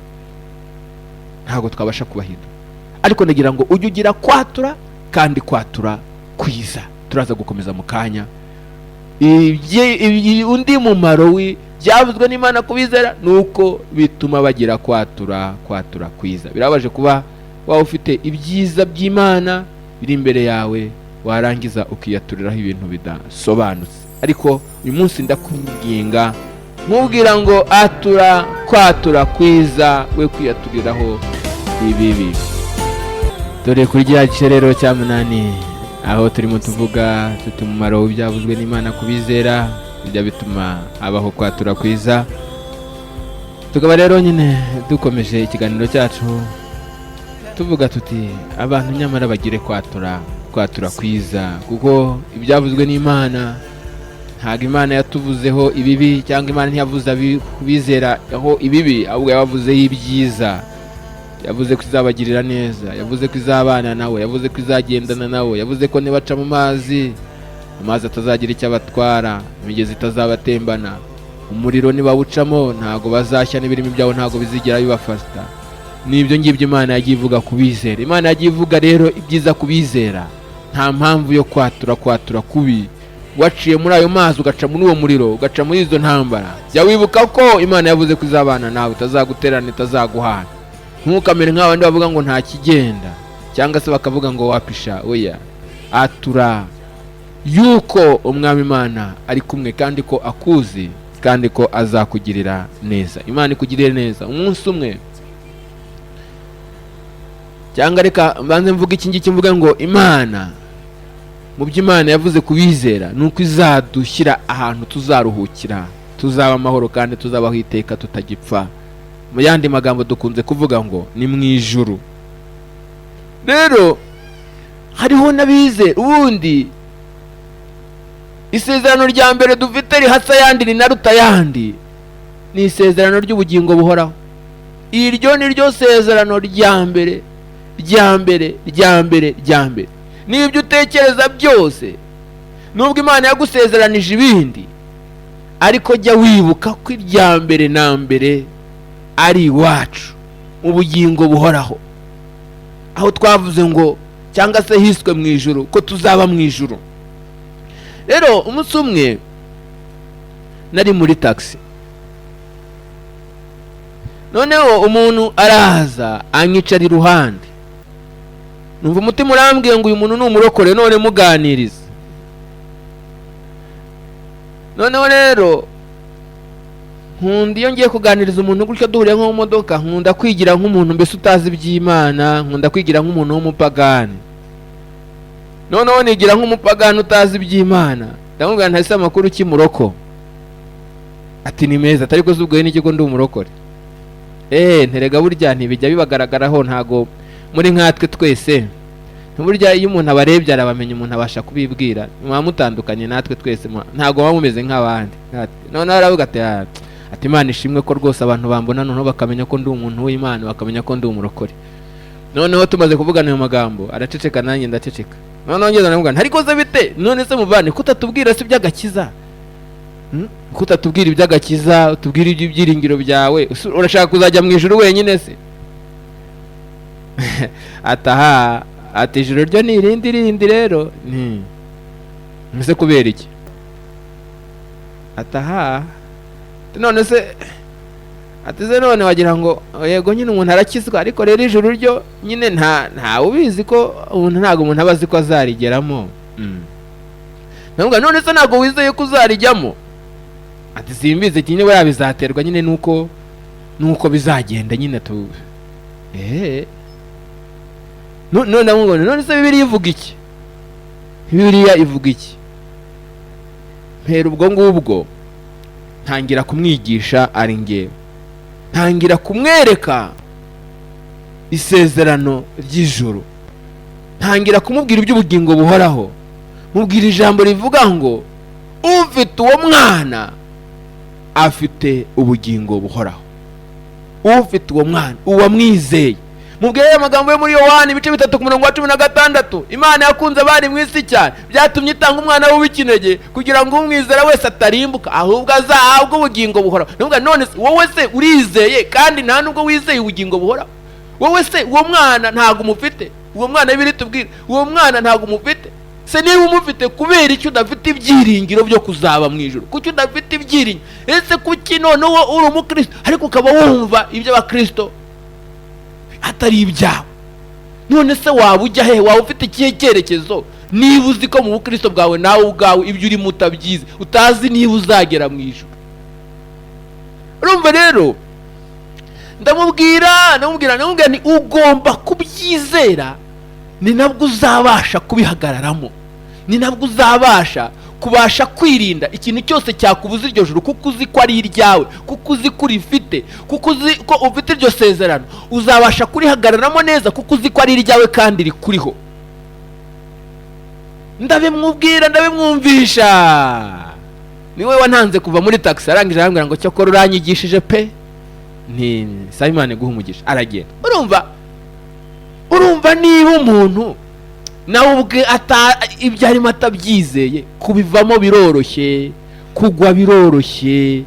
Ariko nagira ngo ujye ugira kwatura, kandi kwatura kwiza. Turaza gukomeza mu kanya undi mumaro byavuzwe n'Imana kubizera, nuko bituma bagira kwatura kwiza. Birabaje kuba waba ufite ibyiza by'Imana biri imbere yawe, warangiza ukiyaturiraho ibintu bidasobanutse. Ariko uyu munsi ndakuginga nkubwira ngo atura kwatura kwiza, we kwiyaturiraho ibibi. Dore kuri rya gice rero cya 8 aho turimo tuvuga umumaro w'ibyavuzwe n'Imana kubizera, bijya bituma abaho kwatura kwiza. Tukaba rero nyine dukomeje ikiganiro cyacu tuvuga tuti abantu nyamara bagire kwatura kwiza, kuko ibyavuzwe n'Imana ntabwo Imana yatuvuzeho ibibi, cyangwa Imana ntiyavuze kubizera aho ibibi, ahubwo yavuzeho ibyiza. Yavuze ko izabagirira neza, yavuze ko izabana nawe, yavuze ko izagendana nawe, yavuze ko nibaca mu mazi atazagira icyo abatwara, imigezi itazabatembana, umuriro nibawucamo ntago bazashya, n'ibirimi byabo ntago bizigera bibafata. Nibyo ngibyo Imana yagiye ivuga kubizera. Imana yagiye ivuga rero ibyiza kubizera. Nta mpamvu yo kwatura kubi. Waciye muri ayo mazi, ugaca muri uwo muriro, ugaca muri izo ntambara, jya wibuka ko Imana yavuze ko izabana nawe, itazaguterana, itazaguhana. Ntukamere nk'abandi bavuga ngo nta kigenda, cyangwa se bakavuga ngo wapisha. Oya, atura yuko umwami Imana ari kumwe, kandi ko akuzi, kandi ko azakugirira neza. Imana ikugirire neza umunsi umwe. Cyangwa reka mbanze mvuga iki ngiki, mvuga ngo Imana, mu by'Imana yavuze kubizera, nuko izadushyira ahantu tuzaruhukira, tuzaba amahoro, kandi tuzabaho iteka tutagipfa. Mu yandi magambo dukunze kuvuga ngo ni mu ijuru. Rero hariho n'abizera, ubundi isezerano rya mbere dufite rihasa yandi rinaruta yandi, ni isezerano ry'ubugingo buhoraho. Iryo ni ryo sezerano rya mbere. N'ibyo utekereza byose, nubwo Imana yagusezeranije ibindi, ariko jya wibuka ko irya mbere na mbere ari iwacu mu bugingo buhoraho, aho twavuze ngo cyangwa se hiswe mu ijuru, ko tuzaba mu ijuru. Rero umunsi umwe nari muri taxi, noneho umuntu araza anyicara iruhande, numva umutima urambwiye ngo uyu muntu ni umurokore, none muganiriza. Noneho rero nkunda iyo ngiye kuganiriza umuntu gutyo duhuriye nko mu modoka, nkunda kwigira nk'umuntu mbese utazi iby'Imana, nkunda kwigira nk'umuntu w'umupagani. Noneho nigira nk'umupagani utazi iby'Imana, ndamubwira ntase amakuru cy'imuroko. Ati ni meza, atari ko zubwoye n'ikigo ndi umurokore. Nterega burya ntibijya bibagaragaraho, ntago muri nkatwe twese. Burya iyo umuntu abarebye arabamenya, umuntu abasha kubibwira. Mwamutandukanye natwe twese, ntago bamumeze nk'abandi. Noneho aravuga ati ati Imana ishimwe ko rwose abantu bambona noneho bakamenya ko ndi umuntu w'Imana, bakamenya ko ndi umurokore. Noneho tumaze kuvugana ayo magambo araceceka, nanjye ndaceceka. Noneho ngeze navuga ariko se bite, none se muvane kutatubwira se iby'agakiza, kutatubwira iby'agakiza, tubwira iby'ibyiringiro byawe, urashaka kuzajya mu ijuru wenyine se? Ataha ati ijuru ryo ni irindi rero, nse kubera iki? Ataha none se atize none wagira ngo yego nyine umuntu arakizwa, ariko rero ijuru ryo nyine nta ubizi ko umuntu, ntago umuntu abazi ko azarigeramo. Navuga none se ntago wizeye ko uzarijyamo? Ati simbizi nyine, we yabizaterwa nyine nuko bizagenda nyine tu. None se Bibiliya ivuga iki? Bibiliya ivuga iki? Mpera ubwo ngubwo ntangira kumwigisha ari ngewe, ntangira kumwereka isezerano ry'ijuru, ntangira kumubwira iby'ubugingo buhoraho, mubwira ijambo rivuga ngo ufite uwo mwana afite ubugingo buhoraho, ufite uwo mwana uwamwizeye. Mubwire amagambo yo muri Yohana ibice 3:16, Imana yakunze abari mu isi cyane byatumye itanga umwana w'ikinege kugira ngo umwizera wese atarimbuka ahubwo azahabwe ubugingo buhoraho. None wowe se urizeye kandi nta nubwo wizeye ubugingo buhoraho? Wowe se uwo mwana ntago umufite? Uwo mwana biri tubwira, uwo mwana ntago umufite se? Niba umufite kubera icyo udafite ibyiringiro byo kuzaba mu ijuru? Kuki udafite ibyiringiro? Ese kuki noneho uri umukristo ariko ukaba wumva ibyo abakristo atari ibyawe? None se waba ujya he? Waba ufite ikihe cyerekezo niba uzi ko mu bukristo bwawe nawe ubwawe ibyo urimo utabyize, utazi niba uzagera mu ijuru? Urumva rero ndamubwira ni ugomba kubyizera, ni nabwo uzabasha kubihagararamo, ni nabwo uzabasha kubasha kwirinda ikintu cyose cyakubuza iryo juru, kuko uzi ko ari iryawe, kuko uzi ko urifite, kuko uzi ko ufite iryo sezerano, uzabasha kurihagararamo neza kuko uzi ko ari iryawe kandi rikuriho. Ndabimubwira, ndabimwumvisha. Niwe wantanze kuva muri taxi, arangije arambwira ngo cyakora uranyigishije pe, ni Simon guha umugisha, aragenda. Urumva niba umuntu nawe ubwe ibyo arimo atabyizeye, kubivamo biroroshye, kugwa biroroshye,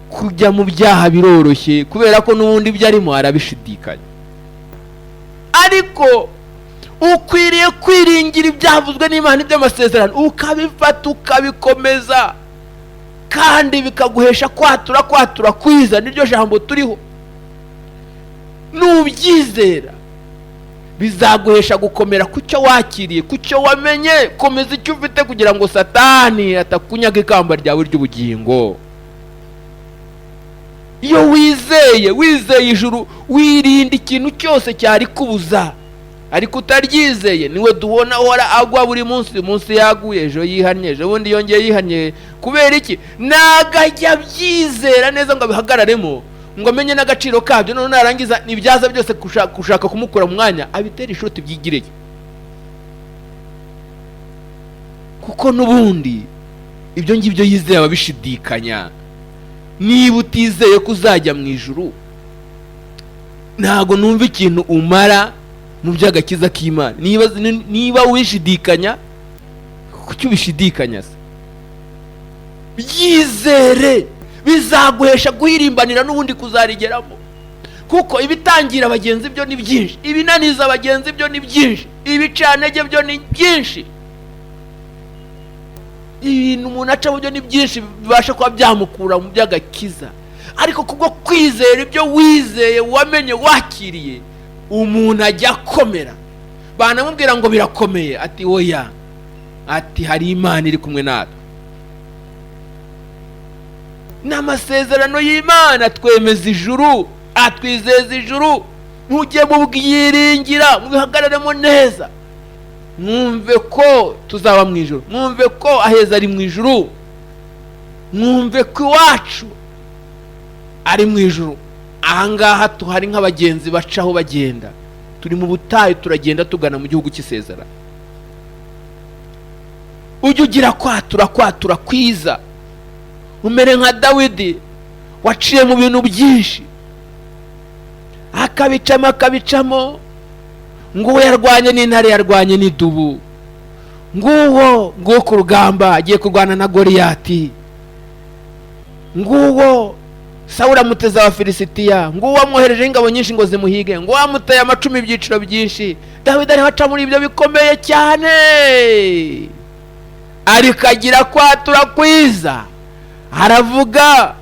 kujya mu byaha biroroshye, kubera ko n'ubundi ibyo arimo arabishidikanya. Ariko ukwiriye kwiringira ibyavuzwe n'Imana by'amasezerano, ukabifata ukabikomeza, kandi bikaguhesha kwatura kwiza. Niryo jambo turiho. Nubyizera bizaguhesha gukomera kucyo wakiriye, kucyo wamenye. Komeza icyo ufite kugira ngo Satani atakunyaga ikamba ryawe ry'ubugingo. Iyo wizeye ijuru, wirinda ikintu cyose cyari kubuza. Ariko utaryizeye niwe duhona hora agwa buri munsi yaguye, ejo yihanye, ejo bundi yongeye yihanye. Kubera iki? Nagajya byizera neza ngo abihagararemo, ngo amenye n'agaciro kabyo. None narangiza nibyaza byose kushaka kumukura mu mwanya, abitera ishoti byigireye. Kuko n'ubundi ibyo ngibyo yizeye ababishidikanya. Niba utizeye ko uzajya mu ijuru, ntago numva ikintu umara mu by'agakiza k'Imana. Niba wishidikanya, kuki ubishidikanya se? Byizere, bizaguhesha guhirimbanira n'ubundi kuzarigeramo. Kuko ibitangira abagenzi byo ni byinshi, ibinaniza abagenzi byo ni byinshi, ibicanege byo ni byinshi, ibintu umuntu aca byo ni byinshi bibasha kuba byamukura mu by'agakiza. Ariko kubwo kwizera ibyo wizeye, wamenye, wakiriye, umuntu ajya akomera. Banamubwira ngo birakomeye, ati oya, ati hari Imana iri kumwe natwe. N'amasezerano y'Imana twemeza ijuru, atwizeza ijuru. Mujye mubyiringira, mubihagararemo neza. Mwumve ko tuzaba mu ijuru, mwumve ko aheza ari mu ijuru, mwumve ko iwacu ari mu ijuru. Ahangaha tuhari nk'abagenzi bacaho bagenda, turi mu butayu turagenda tugana mu gihugu cy'isezerano. Ujye ugira kwatura kwiza, umere nka Dawidi waciye mu bintu byinshi, akabicamo, nguwo yarwanye n'intare, yarwanye n'idubu, nguwo ku rugamba agiye kurwana na Goliyati, nguwo Sawuli amuteza Abafilisitiya, nguwo amwohereje ingabo nyinshi ngo zimuhige, nguwo amuteye amacumu ibyiciro byinshi. Dawidi ariho aca muri ibyo bikomeye cyane, ariko agira kwatura kwiza. Aravuga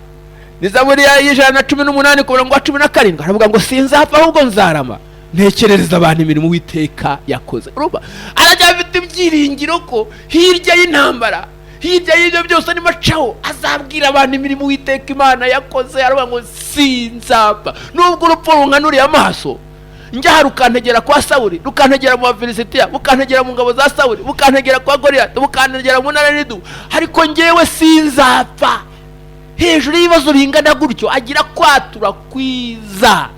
ni Zaburi ya 118 ku murongo wa 17, aravuga ngo sinzapfa ahubwo nzarama ntekerereza abantu imirimo Uwiteka yakoze. Urumva arajya afite ibyiringiro ko hirya y'intambara, hirya y'ibyo byose ni macaho, azabwira abantu imirimo Uwiteka Imana yakoze. Aravuga ngo sinzapfa nubwo urupfu runkanuriye amaso, njya rukantegera kwa Sawuli, rukantegera mu Bafilisitiya, bukantegera mu ngabo za Sawuli, bukantegera kwa Goliyati, bukantegera mu ntare n'idubu, ariko njyewe sinzapfa. Hejuru y'ibibazo bingana gutyo agira kwatura kwiza,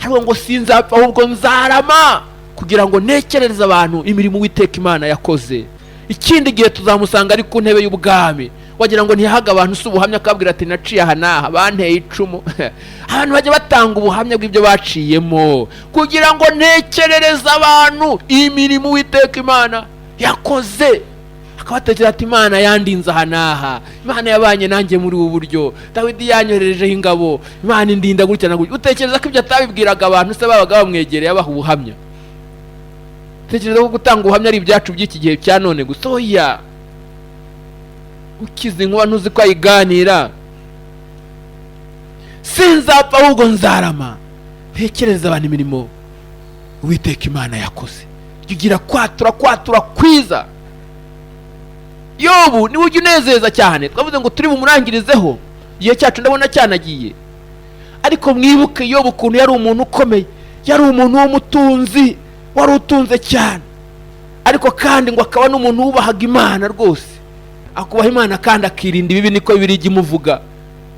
aravuga ngo sinzapfa ahubwo nzarama kugira ngo ntekerereze abantu imirimo Uwiteka Imana yakoze. Ikindi gihe tuzamusanga ari ku ntebe y'ubwami, wagira ngo ntiyahaga abantu se ubuhamya, akabwira ati naciye aha n'aha, banteye icumu. Abantu bajya batanga ubuhamya bw'ibyo baciyemo kugira ngo ntekerereze abantu imirimo Uwiteka Imana yakoze. Akabatekereza ati Imana yandinze aha n'aha, Imana yabanye nanjye muri ubu buryo, Dawidi yanyoherejeho ingabo, Imana indinda gutya na gutya. Utekereza ko ibyo atabibwiraga abantu se babaga bamwegereye abaha ubuhamya? Utekereza ko gutanga ubuhamya ari ibyacu by'iki gihe cya none gusa? Oya, ukize inkuba ntuzi ko ayiganira. Sinzapfa ahubwo nzarama ntekerereza abantu imirimo Uwiteka Imana yakoze. Ugira kwatura kwiza. Yobu niwe ujya unezeza cyane. Twavuze ngo turi bumurangirizeho, igihe cyacu ndabona cyanagiye, ariko mwibuke Yobu ukuntu yari umuntu ukomeye, yari umuntu w'umutunzi, wari utunze cyane, ariko kandi ngo akaba n'umuntu wubahaga Imana rwose, akubaha Imana kandi akirinda ibibi. Niko Bibiliya imuvuga,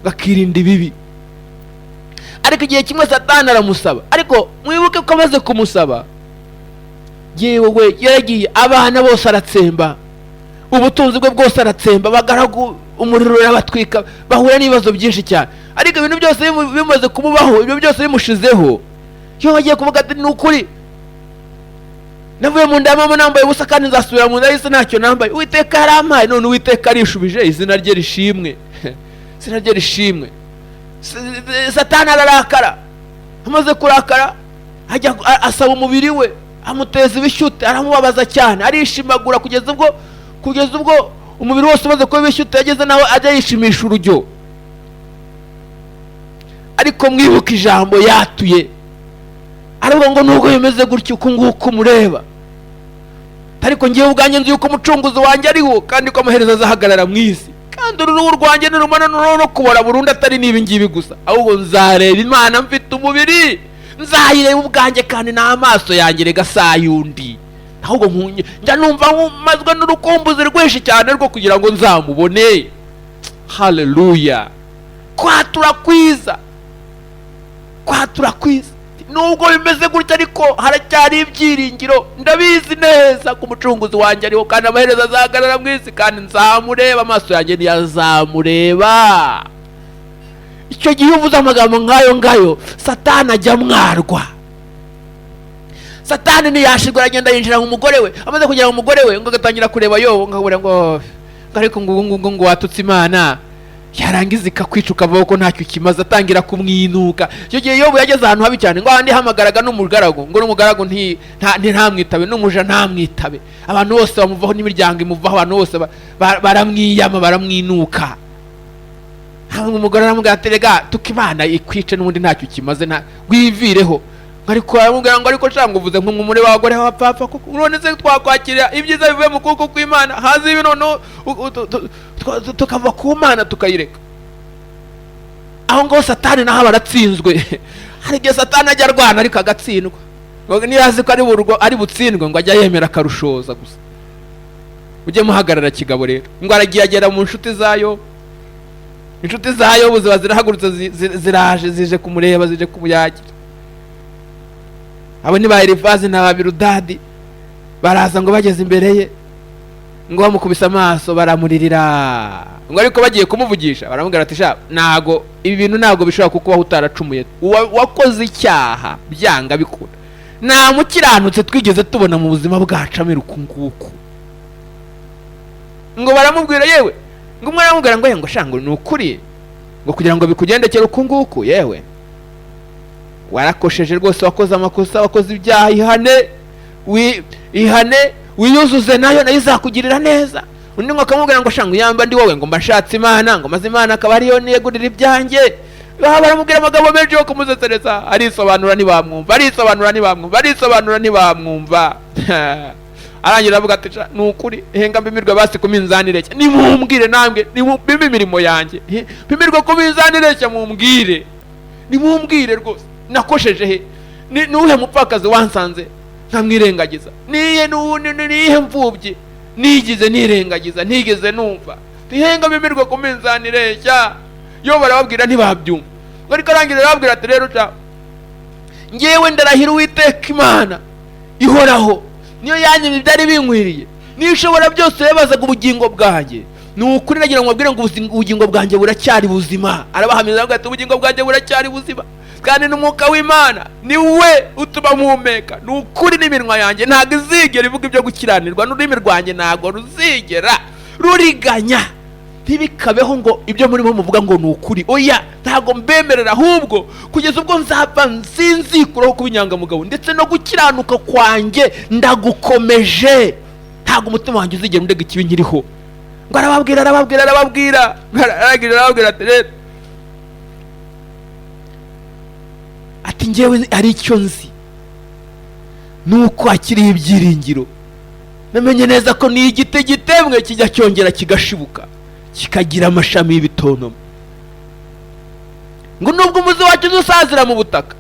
akirinda ibibi. Ariko igihe kimwe Satani aramusaba, ariko mwibuke ko amaze kumusaba, yewe yaragiye, abana bose aratsemba, ubutunzi bwe bwose aratsemba, bagaragu umuriro yabatwika, bahura n'ibibazo byinshi cyane. Ariko ibintu byose bimaze kumubaho, ibyo byose bimushizeho, yo bagiye kuvuga ati ni ukuri, navuye mu nda mama nambaye ubusa kandi nzasubira mu nda y'isi ntacyo nambaye. Uwiteka yarampaye, none Uwiteka arishubije, izina rye rishimwe. Izina rye rishimwe. Satani ararakara, amaze kurakara ajya asaba umubiri we, amuteza ibishyute, aramubabaza cyane, arishimagura kugeza ubwo umubiri wose umaze kuba ibishyute, yageze nawe ajya yishimisha urujyo. Ariko mwibuka ijambo yatuye, aravuga ngo nubwo bimeze gutyo uko nguko mureba, ariko ngiye ubwanjye nzi yuko umucunguzi wanjye ariho, kandi ko amaherezo azahagarara mu isi, kandi uruhu rwanjye nirumana no kubora burundu, atari n'ibi ngibi gusa, ahubwo nzareba Imana mfite umubiri, nzayireba ubwanjye kandi n'amaso yanjye rega sayundi. Ahubwo njya numva mazwe n'urukumbuzi rwinshi cyane rwo kugira ngo nzamubone. Haleluya. Kwatura kwiza. Nubwo bimeze gutya ariko haracyari ibyiringiro. Ndabizi neza ko umucunguzi wanjye ariho, kandi amaherezo azahagarara mu isi, kandi nzamureba, amaso yanjye ntiyazamureba. Icyo gihe uvuze amagambo nk'ayo ngayo, Satani ajya mwarwa. Satani ntiyashirwa, aragenda yinjira mu mugore we, amaze kugera mu mugore we ngo agatangira kureba Yobu, ngabura ngo ariko ngo watutse Imana, yarangiza ikakwica ukavuga ko ntacyo kimaze, atangira kumwinuka. Icyo gihe Yobu yageze ahantu habi cyane, ngo ahandi hamagaraga n'umugaragu, ngo n'umugaragu ntamwitabe, n'umuja ntamwitabe, abantu bose bamuvaho, n'imiryango imuvaho, abantu bose baramwiyama, baramwinuka. Umugore aramubwira ati rega tuka Imana ikwice n'ubundi ntacyo kimaze, wivireho. Ariko aramubwira ngo ariko cyangwa uvuze nk'umure w'abagore b'abapfapfa, kuko none se twakwakira ibyiza bivuye mu kuboko kw'Imana, hazi ibi none tukava ku Mana tukayireka. Aho ngo Satani naho baratsinzwe. Hari igihe Satani ajya arwana ariko agatsindwa, ngo niyazi ko ari butsindwe ngo ajya yemera akarushoza gusa. Ujye muhagarara kigabo rero, ngo aragiye agera mu nshuti zayo, inshuti zayo buziba zirahagurutse, ziraje zije kumureba, zije kumuyagira. Abo ni ba Elifazi na ba Biludadi, baraza ngo bageze imbere ye, ngo bamukubise amaso baramuririra, ngo ariko bagiye kumuvugisha baramubwira ati sha nago ibi bintu nago bishobora kukubaho utaracumuye, wakoze icyaha byanga bikunda, nta mukiranutse twigeze tubona mu buzima bwacu amera uku nguku. Ngo baramubwira yewe, ngo umwe aramubwira ngo shango ni ukuri ngo kugira ngo bikugendekere uku nguku, yewe warakosheje rwose, wakoze amakosa, wakoze ibyaha, ihane wiyuzuze nayo izakugirira neza. Undi ngo akamubwira ngo shango yamba ndi wowe ngo mbashatse Imana, ngo maze Imana akaba ariyo niyegurira ibyanjye. Baramubwira amagambo menshi yo kumusesereza, arisobanura ntibamwumva. Arangira avuga ati ni ukuri henga mbimirwe basi ku minzani reke, nimumbwire namwe nimubime imirimo yanjye, bimirwe ku minzani reke mumbwire, nimumbwire rwose nakosheje he, nuhe mupfakazi wansanze nkamwirengagiza, nihe mfubyi nigize nirengagiza ntigeze numva, henga bimirwe ku minzani reke. Yo barababwira ntibabyumva. Ariko arangira arababwira ati rero ngewe ndarahira Uwiteka Imana ihoraho, niyo yanyimye ibyari binkwiriye, niyo ishobora byose yabazaga ubugingo bwanjye, ni ukuri nagira ngo mbabwire ngo ubugingo bwanjye buracyari buzima. Arabahamiriza ngo ati ubugingo bwanjye buracyari buzima, kandi n'umwuka w'Imana ni we utuma mpumeka. Ni ukuri n'iminwa yanjye ntabwo izigera ivuga ibyo gukiranirwa, n'ururimi rwanjye ntabwo ruzigera ruriganya. Ntibikabeho ngo ibyo murimo muvuga ngo ni ukuri, oya ntabwo mbemerera, ahubwo kugeza ubwo nzapfa nsinzikuraho kuba inyangamugayo, ndetse no gukiranuka kwanjye ndagukomeje, ntabwo umutima wanjye uzigera undega ikibi nkiriho. Ngo arababwira ati rero ati ngewe ari icyo nzi nuko hakiriho ibyiringiro. Namenye neza ko ni igiti gitemwe kijya cyongera kigashibuka kikagira amashami y'ibitontome, ngo nubwo umuzi wacu uzasazira mu butaka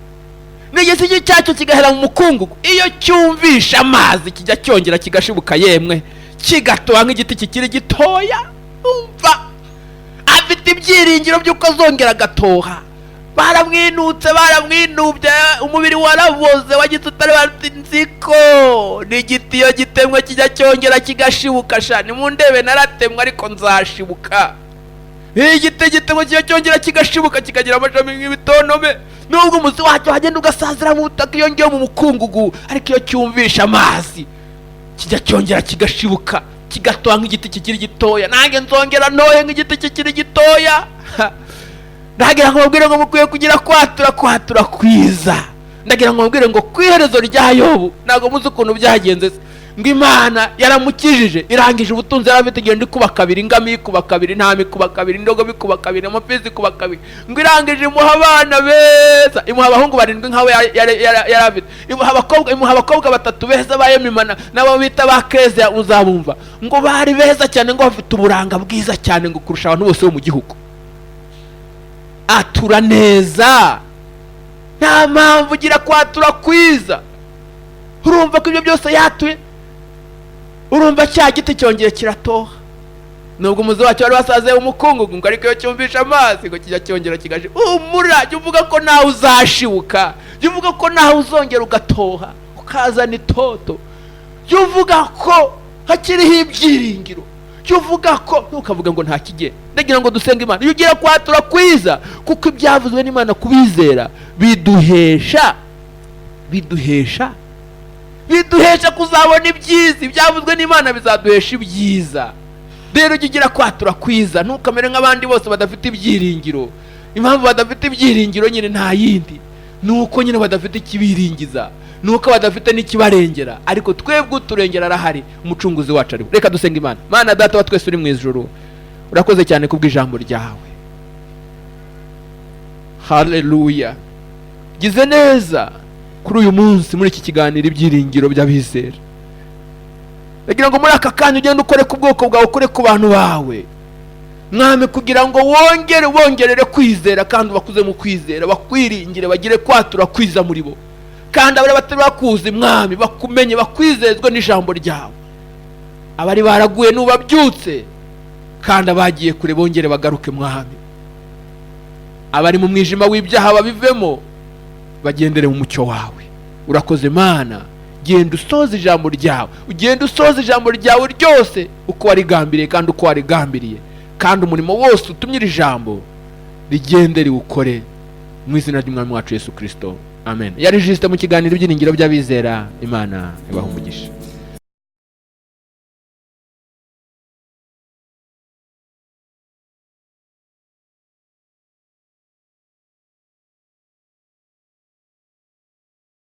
n'igisi cyacyo kigahera mu mukungugu, iyo cyumvisha amazi kijya cyongera kigashibuka, yemwe kigatoha nk'igiti kikiri gitoya. Umva afite ibyiringiro by'uko azongera agatoha. baramwinubye, umubiri waraboze, wagize utari nziko n'igiti iyo gitemwe kijya cyongera kigashibuka. Sha nimundebe naratemwe ariko nzashibuka. Igiti gitemwe kijya cyongera kigashibuka kikagira amashami nk'ibitontome, nubwo umuzi wacyo hagenda ugasazira mu butaka iyo ngiyo mu mukungugu, ariko iyo cyumvisha amazi kijya cyongera kigashibuka kigatoha nk'igiti kikiri gitoya. Nange nzongera ntoye nk'igiti kikiri gitoya. Ndagira ngo mubwire ngo mukwiye kugira kwatura kwiza. Ndagira ngo mubwire ngo kwiherezo rya Yobu ntabwo muzi ukuntu byagenze, ngo Imana yaramukijije, irangije ubutunzi yarafite, igenda ikuba kabiri, ingami ikuba kabiri, intama ikuba kabiri, indogo bikuba kabiri, amapfizi ikuba kabiri, ngo irangije imuha abana beza, imuha abahungu 7 nkawe yarafite, imuha abakobwa 3 beza bayemimana, nabo bita ba Kwiza uzabumva, ngo bari beza cyane, ngo bafite uburanga bwiza cyane, ngo kurusha abantu bose bo mu gihugu. Atura neza, nta mpamvu ugira kwatura kwiza. Urumva ko ibyo byose yatuye, urumva cya giti cyongeye kiratoha, nubwo umuzi wacyo wari wasaze umukungugu, ngo ariko iyo cyumvisha amazi ngo kijya cyongera kigaje. Umura jya uvuga ko nawe uzashibuka, jya uvuga ko nawe uzongera ugatoha ukazana itoto, jya uvuga ko hakiriho ibyiringiro, jya uvuga ko ntukavuga ngo nta kigenda. Ndagira ngo dusenge Imana iyo ugira kwatura kwiza, kuko ibyavuzwe n'Imana kubizera biduhesha kuzabona ibyiza. Ibyavuzwe n'Imana bizaduhesha ibyiza. Rero jya ugira kwatura kwiza, ntukamere nk'abandi bose badafite ibyiringiro. Impamvu badafite ibyiringiro nyine nta yindi, nuko nyine badafite ikibiringiza, nuko badafite n'ikibarengera. Ariko twebwe uturengera arahari, umucunguzi wacu ariho. Reka dusenge Imana. Mana Data wa twese uri mu ijuru, urakoze cyane kubw'ijambo ryawe. Haleluya. Gize neza kuri uyu munsi muri iki kiganiro ibyiringiro by'abizera. Ndagira ngo muri aka kanya ugende ukore ku bwoko bwawe, ukore ku bantu bawe Mwami, kugira ngo wongerere kwizera, kandi bakuze mu kwizera, bakwiringire, bagire kwatura kwiza muri bo, kandi abari batari bakuzi Mwami bakumenye, bakwizezwe n'ijambo ryawe. Abari baraguye nubabyutse, kandi abagiye kure bongere bagaruke Mwami. Abari mu mwijima w'ibyaha babivemo, bagendere mu mucyo wawe. Urakoze Mana, genda usoza ijambo ryawe, ugenda usoza ijambo ryawe ryose uko warigambiriye kandi uko warigambiriye, kandi umurimo wose utumye iri jambo rigende riwukore mu izina ry'umwami wacu Yesu Kristo, amen. Yari Justin mu kiganiro ibyiringiro by'abizera. Imana ibahe umugisha.